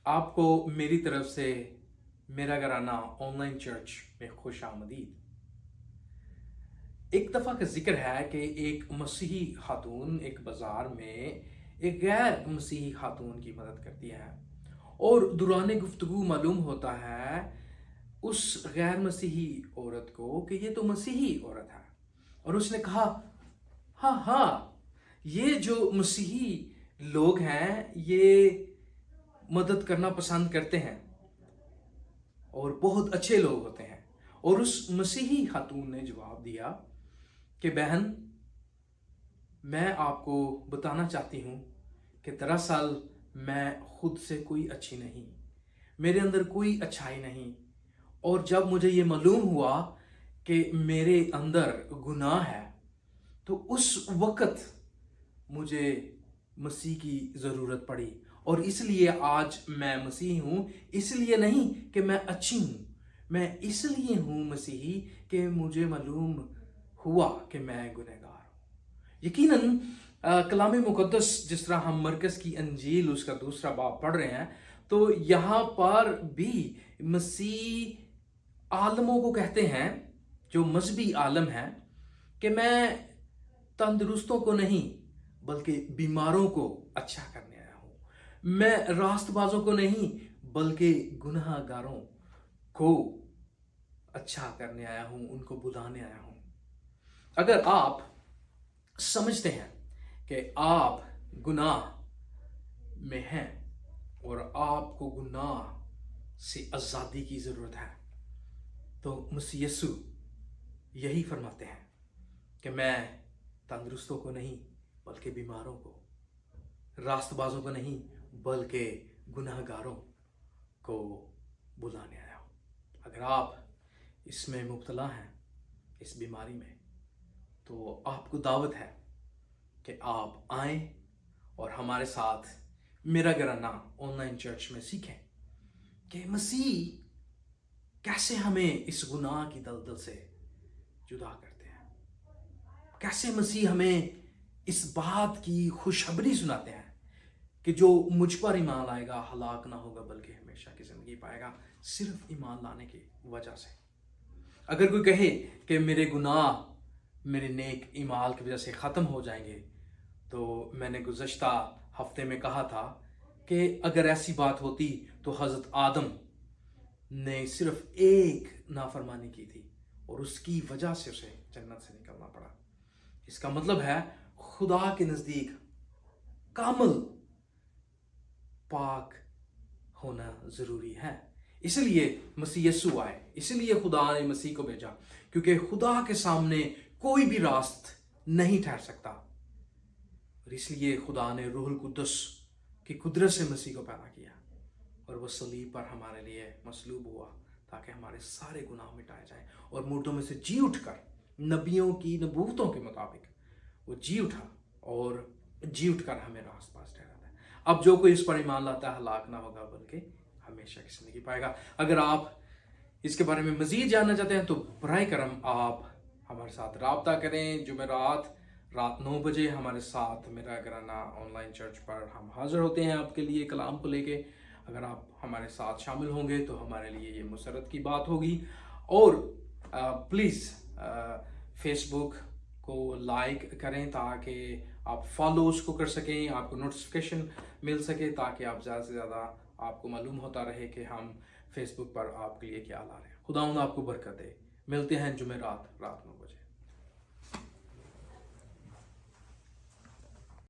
آپ کو میری طرف سے میرا گھرانہ آن لائن چرچ میں خوش آمدید۔ ایک دفعہ کا ذکر ہے کہ ایک مسیحی خاتون ایک بازار میں ایک غیر مسیحی خاتون کی مدد کرتی ہے، اور دوران گفتگو معلوم ہوتا ہے اس غیر مسیحی عورت کو کہ یہ تو مسیحی عورت ہے، اور اس نے کہا ہاں ہاں، یہ جو مسیحی لوگ ہیں یہ مدد کرنا پسند کرتے ہیں اور بہت اچھے لوگ ہوتے ہیں۔ اور اس مسیحی خاتون نے جواب دیا کہ بہن، میں آپ کو بتانا چاہتی ہوں کہ دراصل میں خود سے کوئی اچھی نہیں، میرے اندر کوئی اچھائی نہیں، اور جب مجھے یہ معلوم ہوا کہ میرے اندر گناہ ہے تو اس وقت مجھے مسیح کی ضرورت پڑی، اور اس لیے آج میں مسیحی ہوں۔ اس لیے نہیں کہ میں اچھی ہوں، میں اس لیے ہوں مسیحی کہ مجھے معلوم ہوا کہ میں گنہگار ہوں۔ یقیناً کلام مقدس جس طرح ہم مرکز کی انجیل اس کا 2 باب پڑھ رہے ہیں تو یہاں پر بھی مسیح عالموں کو کہتے ہیں، جو مذہبی عالم ہیں، کہ میں تندرستوں کو نہیں بلکہ بیماروں کو اچھا کرنے آیا ہوں، میں راست بازوں کو نہیں بلکہ گناہ گاروں کو اچھا کرنے آیا ہوں، ان کو بلانے آیا ہوں۔ اگر آپ سمجھتے ہیں کہ آپ گناہ میں ہیں اور آپ کو گناہ سے آزادی کی ضرورت ہے تو مسیح یسوع یہی فرماتے ہیں کہ میں تندرستوں کو نہیں بلکہ بیماروں کو، راست بازوں کو نہیں بلکہ گناہ گاروں کو بلانے آیا ہوں۔ اگر آپ اس میں مبتلا ہیں، اس بیماری میں، تو آپ کو دعوت ہے کہ آپ آئیں اور ہمارے ساتھ میرا گھرانہ آن لائن چرچ میں سیکھیں کہ مسیح کیسے ہمیں اس گناہ کی دلدل سے جدا کرتے ہیں، کیسے مسیح ہمیں اس بات کی خوشخبری سناتے ہیں کہ جو مجھ پر ایمان لائے گا ہلاک نہ ہوگا بلکہ ہمیشہ کی زندگی پائے گا، صرف ایمان لانے کی وجہ سے۔ اگر کوئی کہے کہ میرے گناہ میرے نیک اعمال کی وجہ سے ختم ہو جائیں گے، تو میں نے گزشتہ ہفتے میں کہا تھا کہ اگر ایسی بات ہوتی تو حضرت آدم نے صرف ایک نافرمانی کی تھی اور اس کی وجہ سے اسے جنت سے نکلنا پڑا۔ اس کا مطلب ہے خدا کے نزدیک کامل پاک ہونا ضروری ہے۔ اس لیے مسیح یسوع آئے، اس لیے خدا نے مسیح کو بھیجا، کیونکہ خدا کے سامنے کوئی بھی راست نہیں ٹھہر سکتا، اور اس لیے خدا نے روح القدس کی قدرت سے مسیح کو پیدا کیا، اور وہ صلیب پر ہمارے لیے مصلوب ہوا تاکہ ہمارے سارے گناہ مٹائے جائیں، اور مردوں میں سے جی اٹھ کر نبیوں کی نبوتوں کے مطابق وہ جی اٹھا اور جی اٹھ کر ہمیں راست باز ٹھہراتا ہے۔ اب جو کوئی اس پر ایمان لاتا ہے ہلاک نہ ہوگا بلکہ ہمیشہ کی زندگی پائے گا۔ اگر آپ اس کے بارے میں مزید جاننا چاہتے ہیں تو براہ کرم آپ ہمارے ساتھ رابطہ کریں۔ جمعرات رات 9 بجے ہمارے ساتھ میرا گھرانہ آن لائن چرچ پر ہم حاضر ہوتے ہیں آپ کے لیے کلام کو لے کے۔ اگر آپ ہمارے ساتھ شامل ہوں گے تو ہمارے لیے یہ مسرت کی بات ہوگی، اور پلیز فیس بک کو لائک کریں تاکہ آپ فالو اس کو کر سکیں، آپ کو نوٹیفیکیشن مل سکے، تاکہ آپ زیادہ سے زیادہ آپ کو معلوم ہوتا رہے کہ ہم فیس بک پر آپ کے لیے کیا لا رہے ہیں۔ خداوند آپ کو برکت دے۔ ملتے ہیں جمعرات رات 9 بجے۔